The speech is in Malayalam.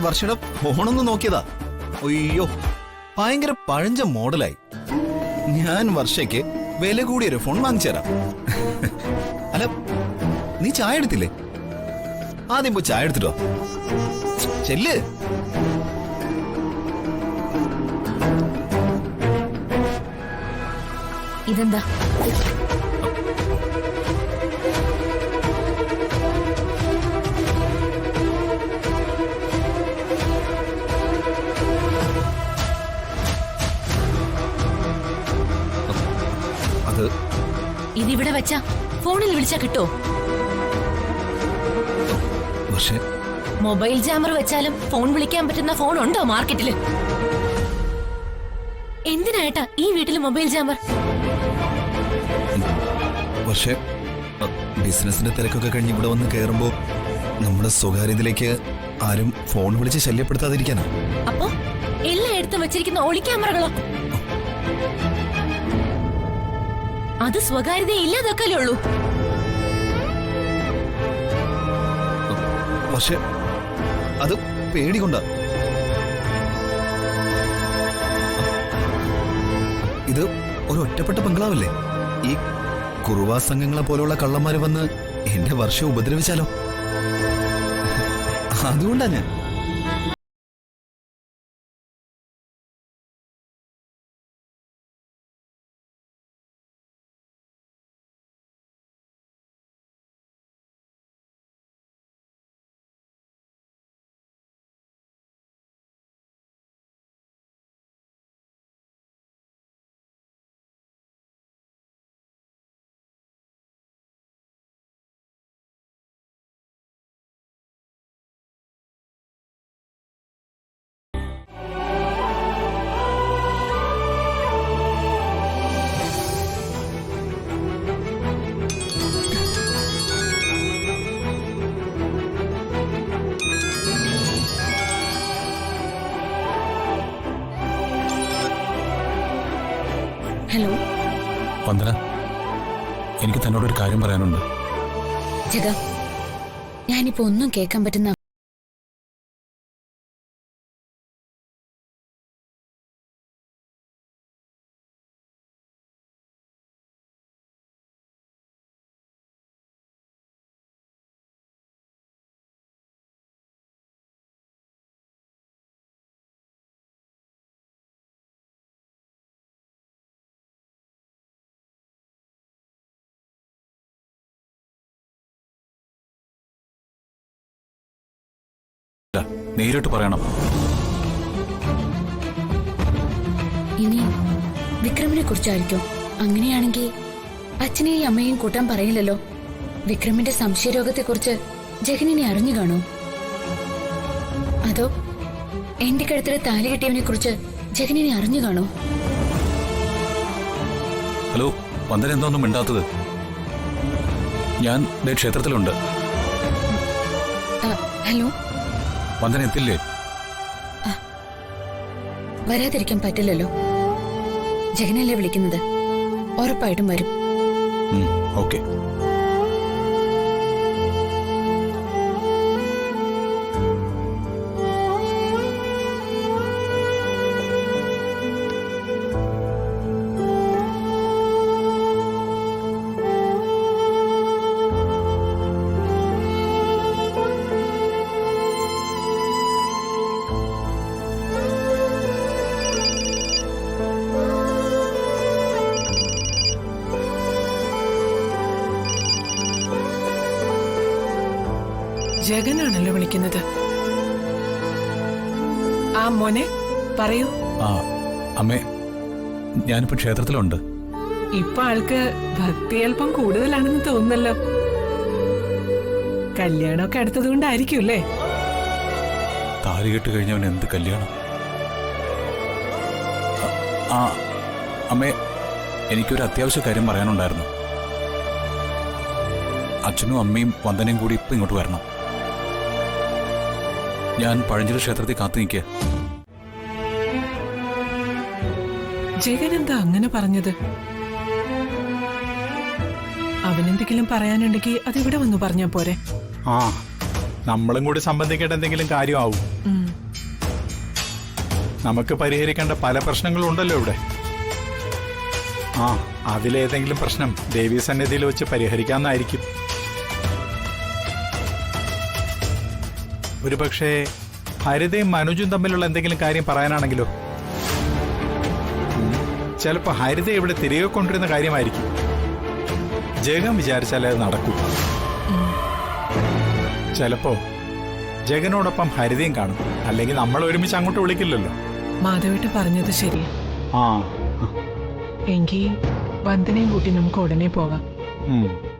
വർഷയുടെ ഫോണൊന്ന് നോക്കിയതാ. അയ്യോ, ഭയങ്കര പഴഞ്ച മോഡലായി. ഞാൻ വർഷയ്ക്ക് വില കൂടിയൊരു ഫോൺ വാങ്ങിച്ചു തരാം. അല്ല, നീ ചായ എടുത്തില്ലേ? ആദ്യം പോയി ചായ എടുത്തിട്ടോ. ചെല്ല്. ഇതെന്താ? അത് ഇതിവിടെ വെച്ചാ ഫോണിൽ വിളിച്ചാ കിട്ടോ? പക്ഷേ മൊബൈൽ ജാമർ വെച്ചാലും ഫോൺ വിളിക്കാൻ പറ്റുന്ന ഫോൺ ഉണ്ടോ മാർക്കറ്റില്? എന്തിനായിട്ടാ ഈ വീട്ടിൽ മൊബൈൽ ജാമർ? പക്ഷേ ബിസിനസിന്റെ തിരക്കൊക്കെ കഴിഞ്ഞ് ഇവിടെ വന്ന് കയറുമ്പോ നമ്മുടെ സ്വകാര്യതയിലേക്ക് ആരും ഫോൺ വിളിച്ച് ശല്യപ്പെടുത്താതിരിക്കാനാ. അപ്പോ എല്ലായിടത്തും വെച്ചിരിക്കുന്ന ഒളി ക്യാമറകളോ? അത് സ്വകാര്യത ഇല്ലാതൊക്കെയല്ലേ ഉള്ളൂ. പക്ഷെ അത് പേടികൊണ്ടാ. ഇത് ഒരു ഒറ്റപ്പെട്ട ബംഗ്ലാവല്ലേ? ഈ കുറുവാ സംഘങ്ങളെ പോലുള്ള കള്ളന്മാര് വന്ന് എന്റെ വർഷം ഉപദ്രവിച്ചാലോ? അതുകൊണ്ടാ ഞാൻ. ഹലോ വന്ദന, എനിക്ക് തന്നോടൊരു കാര്യം പറയാനുണ്ട്. ജഗ, ഞാനിപ്പോ ഒന്നും കേൾക്കാൻ പറ്റുന്ന നേരിട്ട് പറയണം. ഇനി വിക്രമിനെ കുറിച്ചായിരിക്കും. അങ്ങനെയാണെങ്കിൽ അച്ഛനെയും അമ്മയെയും കൂട്ടാൻ പറയില്ലല്ലോ. വിക്രമിന്റെ സംശയരോഗത്തെക്കുറിച്ച് ജഗനിനെ അറിഞ്ഞു കാണോ? അതോ എന്റെ കഴുത്തിലെ താലി കെട്ടിയവനെ കുറിച്ച് ജഗനിനെ അറിഞ്ഞു കാണോ? ഹലോ വന്ദന, എന്താ ഒന്നും മിണ്ടാത്തത്? ഞാൻ ക്ഷേത്രത്തിലുണ്ട്. ഹലോ വന്ദന എത്തില്ലേ? വരാതിരിക്കാൻ പറ്റില്ലല്ലോ. ജഗനല്ലേ വിളിക്കുന്നത്, ഉറപ്പായിട്ടും വരും. ഓക്കെ. ജഗനാണല്ലോ വിളിക്കുന്നത്. ആ മോനെ പറയൂ. അമ്മേ, ഞാനിപ്പോ ക്ഷേത്രത്തിലുണ്ട്. ഇപ്പൊ ആൾക്ക് ഭക്തി അല്പം കൂടുതലാണെന്ന് തോന്നുന്നല്ലോ. കല്യാണമൊക്കെ അടുത്തതുകൊണ്ടായിരിക്കും അല്ലേ? താലി കെട്ട് കഴിഞ്ഞവൻ എന്ത് കല്യാണം? അമ്മേ, എനിക്കൊരു അത്യാവശ്യ കാര്യം പറയാനുണ്ടായിരുന്നു. അച്ഛനും അമ്മയും വന്ദനയും കൂടി ഇപ്പൊ ഇങ്ങോട്ട് വരണം. ഞാൻ പഴഞ്ചില ക്ഷേത്രത്തിൽ കാത്തു നിൽക്കുക. ജഗൻ എന്താ അങ്ങനെ പറഞ്ഞത്? അവനെന്തെങ്കിലും പറയാനുണ്ടെങ്കിൽ അതിവിടെ വന്നു പറഞ്ഞാ പോരെ? നമ്മളും കൂടി സംബന്ധിക്കേണ്ട എന്തെങ്കിലും കാര്യമാവും. നമുക്ക് പരിഹരിക്കേണ്ട പല പ്രശ്നങ്ങളും ഉണ്ടല്ലോ ഇവിടെ. ആ, അതിലേതെങ്കിലും പ്രശ്നം ദേവീ സന്നിധിയിൽ വെച്ച് പരിഹരിക്കാമെന്നായിരിക്കും. ഒരുപക്ഷെ ഹരിതയും മനോജും തമ്മിലുള്ള എന്തെങ്കിലും കാര്യം പറയാനാണെങ്കിലോ? ചിലപ്പോ ഹരിത ഇവിടെ തിരികെ കൊണ്ടിരുന്ന കാര്യമായിരിക്കും. ജഗൻ വിചാരിച്ചാലേ അത് നടക്കൂ. ചിലപ്പോ ജഗനോടൊപ്പം ഹരിതയും കാണും. അല്ലെങ്കിൽ നമ്മൾ ഒരുമിച്ച് അങ്ങോട്ട് വിളിക്കില്ലല്ലോ. മാധവേട്ട പറഞ്ഞത് ശരിയാ. ആ, എങ്കിൽ വന്ദനയും കൂട്ടി നമുക്ക് ഉടനെ പോകാം. ഉം.